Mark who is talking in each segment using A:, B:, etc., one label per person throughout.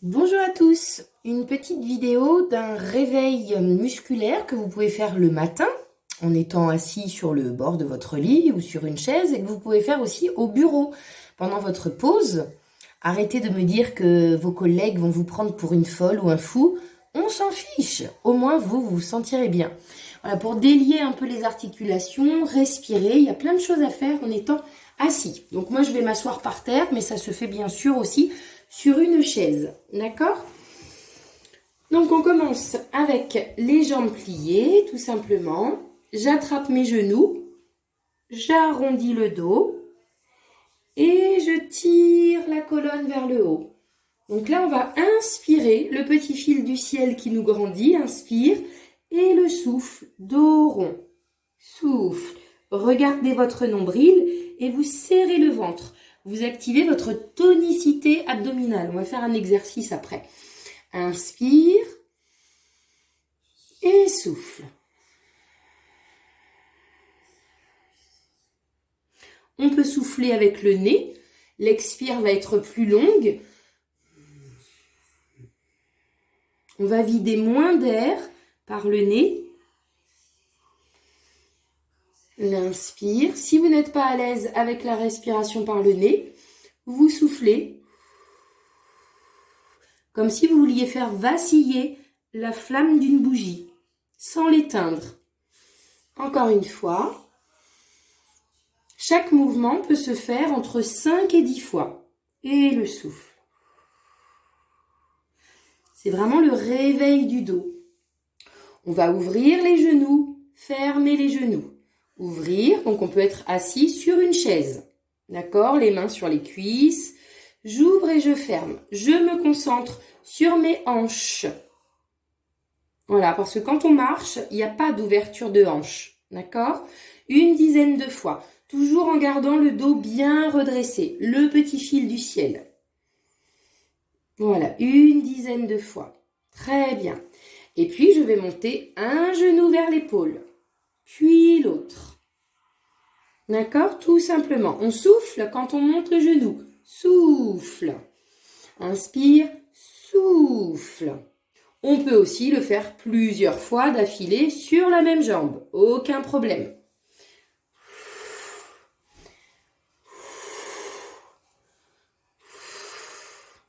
A: Bonjour à tous, une petite vidéo d'un réveil musculaire que vous pouvez faire le matin en étant assis sur le bord de votre lit ou sur une chaise et que vous pouvez faire aussi au bureau pendant votre pause. Arrêtez de me dire que vos collègues vont vous prendre pour une folle ou un fou, on s'en fiche, au moins vous vous sentirez bien. Voilà, pour délier un peu les articulations, respirer, il y a plein de choses à faire en étant assis. Donc moi je vais m'asseoir par terre, mais ça se fait bien sûr aussi sur une chaise, d'accord? Donc on commence avec les jambes pliées, tout simplement. J'attrape mes genoux, j'arrondis le dos et je tire la colonne vers le haut. Donc là, on va inspirer le petit fil du ciel qui nous grandit, inspire, et le souffle, dos rond, souffle. Regardez votre nombril et vous serrez le ventre. Vous activez votre tonicité abdominale. On va faire un exercice après. Inspire et souffle. On peut souffler avec le nez. L'expire va être plus longue. On va vider moins d'air par le nez. L'inspire. Si vous n'êtes pas à l'aise avec la respiration par le nez, vous soufflez comme si vous vouliez faire vaciller la flamme d'une bougie, sans l'éteindre. Encore une fois, chaque mouvement peut se faire entre 5 et 10 fois. Et le souffle. C'est vraiment le réveil du dos. On va ouvrir les genoux, fermer les genoux. Ouvrir, donc on peut être assis sur une chaise. D'accord? Les mains sur les cuisses. J'ouvre et je ferme. Je me concentre sur mes hanches. Voilà, parce que quand on marche, il n'y a pas d'ouverture de hanches. D'accord? Une dizaine de fois. Toujours en gardant le dos bien redressé. Le petit fil du ciel. Voilà, une dizaine de fois. Très bien. Et puis, je vais monter un genou vers l'épaule. Puis l'autre. D'accord? Tout simplement. On souffle quand on monte le genou. Souffle. Inspire, souffle. On peut aussi le faire plusieurs fois d'affilée sur la même jambe. Aucun problème.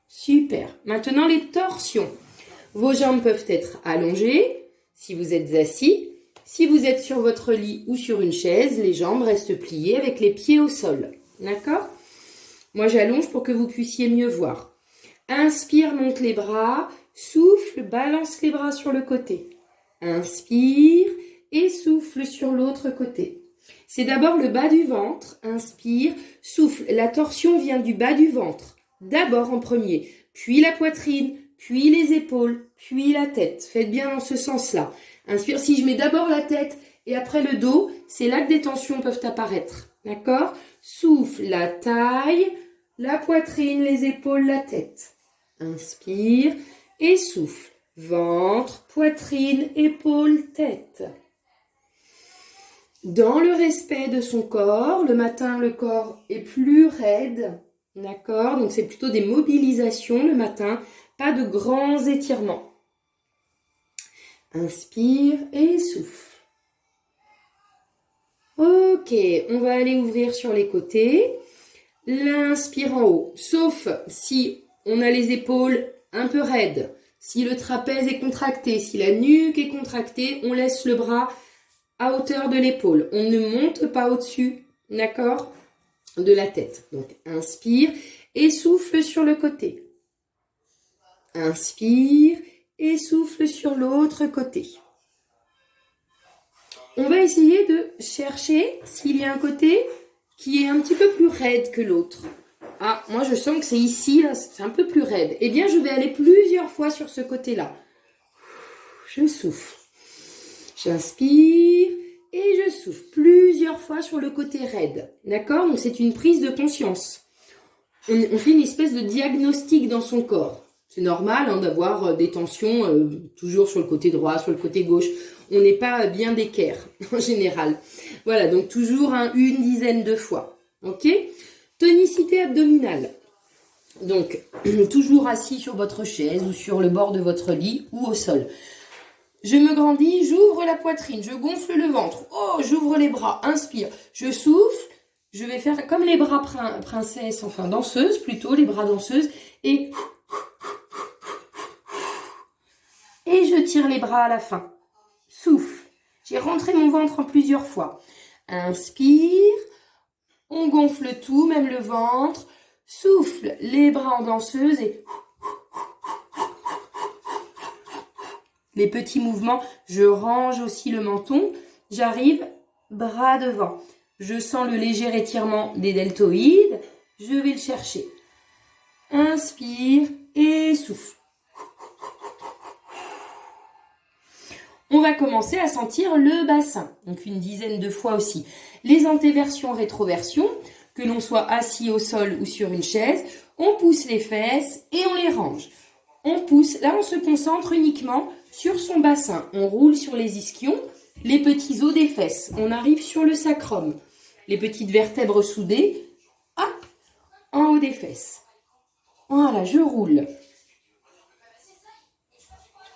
A: Super. Maintenant, les torsions. Vos jambes peuvent être allongées si vous êtes assis. Si vous êtes sur votre lit ou sur une chaise, les jambes restent pliées avec les pieds au sol. D'accord? Moi, j'allonge pour que vous puissiez mieux voir. Inspire, monte les bras. Souffle, balance les bras sur le côté. Inspire et souffle sur l'autre côté. C'est d'abord le bas du ventre. Inspire, souffle. La torsion vient du bas du ventre. D'abord en premier, puis la poitrine, puis les épaules, puis la tête. Faites bien dans ce sens-là. Inspire. Si je mets d'abord la tête et après le dos, c'est là que des tensions peuvent apparaître. D'accord? Souffle, la taille, la poitrine, les épaules, la tête. Inspire et souffle. Ventre, poitrine, épaules, tête. Dans le respect de son corps, le matin, le corps est plus raide. D'accord? Donc, c'est plutôt des mobilisations le matin, pas de grands étirements. Inspire et souffle. Ok, on va aller ouvrir sur les côtés. L'inspire en haut, sauf si on a les épaules un peu raides, si le trapèze est contracté, si la nuque est contractée, on laisse le bras à hauteur de l'épaule. On ne monte pas au-dessus, d'accord, de la tête. Donc, inspire et souffle sur le côté. Inspire et souffle sur l'autre côté. On va essayer de chercher s'il y a un côté qui est un petit peu plus raide que l'autre. Ah, moi je sens que c'est ici, là, c'est un peu plus raide. Eh bien, je vais aller plusieurs fois sur ce côté-là. Je souffle. J'inspire et je souffle plusieurs fois sur le côté raide. D'accord? Donc, c'est une prise de conscience. On fait une espèce de diagnostic dans son corps. C'est normal hein, d'avoir des tensions toujours sur le côté droit, sur le côté gauche. On n'est pas bien d'équerre en général. Voilà, donc toujours une dizaine de fois. Ok? Tonicité abdominale. Donc, toujours assis sur votre chaise ou sur le bord de votre lit ou au sol. Je me grandis, j'ouvre la poitrine, je gonfle le ventre. Oh, j'ouvre les bras, inspire, je souffle. Je vais faire comme les bras princesses, enfin danseuses plutôt, les bras danseuses. Et je tire les bras à la fin. Souffle. J'ai rentré mon ventre en plusieurs fois. Inspire. On gonfle tout, même le ventre. Souffle, les bras en danseuse et les petits mouvements. Je range aussi le menton. J'arrive, bras devant. Je sens le léger étirement des deltoïdes. Je vais le chercher. Inspire et souffle. On va commencer à sentir le bassin. Donc une dizaine de fois aussi. Les antéversions, rétroversions, que l'on soit assis au sol ou sur une chaise. On pousse les fesses et on les range. On pousse. Là, on se concentre uniquement sur son bassin. On roule sur les ischions, les petits os des fesses. On arrive sur le sacrum. Les petites vertèbres soudées, hop, en haut des fesses. Voilà, je roule.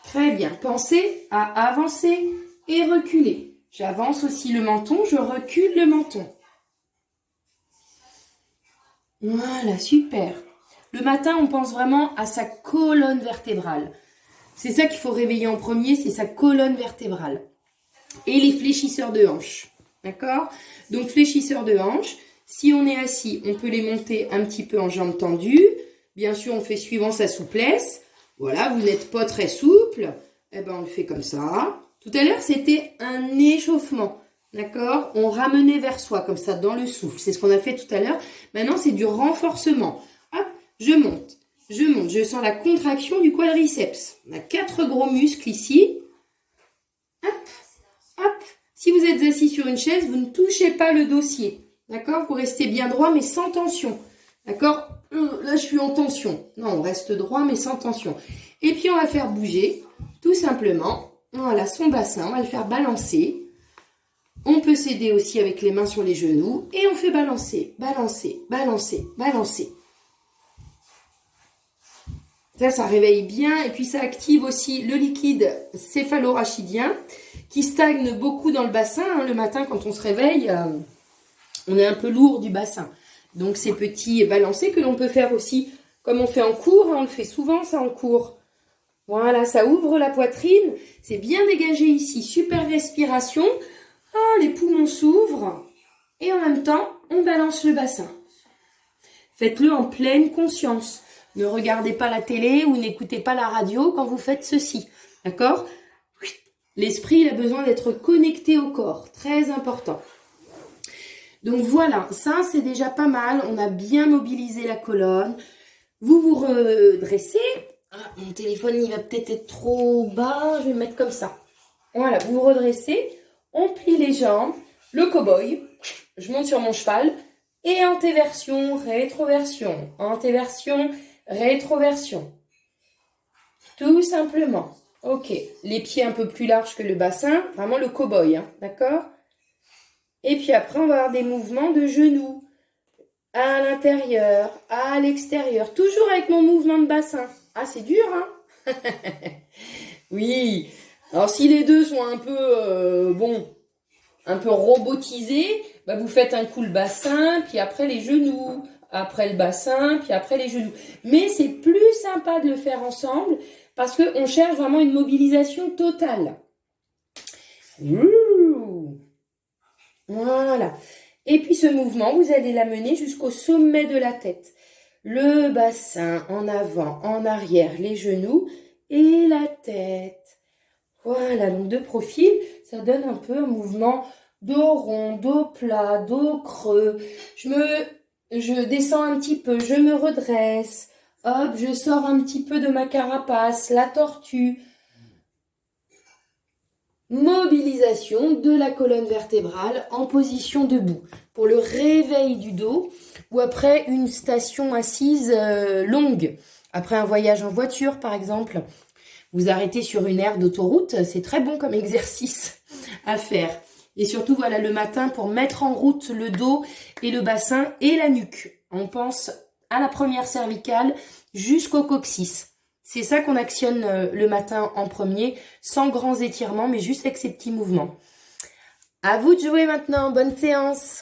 A: Très bien. Pensez à avancer et reculer. J'avance aussi le menton, je recule le menton. Voilà, super. Le matin, on pense vraiment à sa colonne vertébrale. C'est ça qu'il faut réveiller en premier, c'est sa colonne vertébrale. Et les fléchisseurs de hanches. D'accord? Donc, fléchisseurs de hanches. Si on est assis, on peut les monter un petit peu en jambes tendues. Bien sûr, on fait suivant sa souplesse. Voilà, vous n'êtes pas très souple. Eh ben, on le fait comme ça. Tout à l'heure, c'était un échauffement. D'accord? On ramenait vers soi, comme ça, dans le souffle. C'est ce qu'on a fait tout à l'heure. Maintenant, c'est du renforcement. Hop, je monte. Je monte. Je sens la contraction du quadriceps. On a 4 gros muscles ici. Hop, hop. Si vous êtes assis sur une chaise, vous ne touchez pas le dossier. D'accord? Vous restez bien droit, mais sans tension. D'accord? Là, je suis en tension. Non, on reste droit, mais sans tension. Et puis, on va faire bouger, tout simplement. Voilà, son bassin. On va le faire balancer. On peut s'aider aussi avec les mains sur les genoux. Et on fait balancer, balancer, balancer, balancer. Ça réveille bien. Et puis, ça active aussi le liquide céphalorachidien qui stagne beaucoup dans le bassin. Le matin, quand on se réveille, on est un peu lourd du bassin. Donc, ces petits balancés que l'on peut faire aussi, comme on fait en cours. On le fait souvent, ça, en cours. Voilà, ça ouvre la poitrine. C'est bien dégagé ici. Super respiration. Oh, les poumons s'ouvrent. Et en même temps, on balance le bassin. Faites-le en pleine conscience. Ne regardez pas la télé ou n'écoutez pas la radio quand vous faites ceci. D'accord? L'esprit, il a besoin d'être connecté au corps. Très important. Donc voilà, ça c'est déjà pas mal. On a bien mobilisé la colonne. Vous vous redressez. Ah, mon téléphone, il va peut-être être trop bas. Je vais le mettre comme ça. Voilà, vous vous redressez. On plie les jambes. Le cow-boy. Je monte sur mon cheval. Et antéversion, rétroversion. Antéversion, rétroversion. Tout simplement. Ok, les pieds un peu plus larges que le bassin, vraiment le cow-boy, hein, d'accord? Et puis après, on va avoir des mouvements de genoux, à l'intérieur, à l'extérieur, toujours avec mon mouvement de bassin. Ah, c'est dur, hein? Oui, alors si les deux sont un peu, un peu robotisés, bah, vous faites un coup le bassin, puis après les genoux, après le bassin, puis après les genoux. Mais c'est plus sympa de le faire ensemble, parce qu'on cherche vraiment une mobilisation totale. Voilà. Et puis ce mouvement, vous allez l'amener jusqu'au sommet de la tête. Le bassin en avant, en arrière, les genoux et la tête. Voilà, donc de profil, ça donne un peu un mouvement dos rond, dos plat, dos creux. Je descends un petit peu, je me redresse. Hop, je sors un petit peu de ma carapace, la tortue. Mobilisation de la colonne vertébrale en position debout pour le réveil du dos ou après une station assise longue. Après un voyage en voiture, par exemple, vous arrêtez sur une aire d'autoroute, c'est très bon comme exercice à faire. Et surtout, voilà, le matin pour mettre en route le dos et le bassin et la nuque. On pense à la première cervicale jusqu'au coccyx. C'est ça qu'on actionne le matin en premier, sans grands étirements, mais juste avec ces petits mouvements. À vous de jouer maintenant, bonne séance!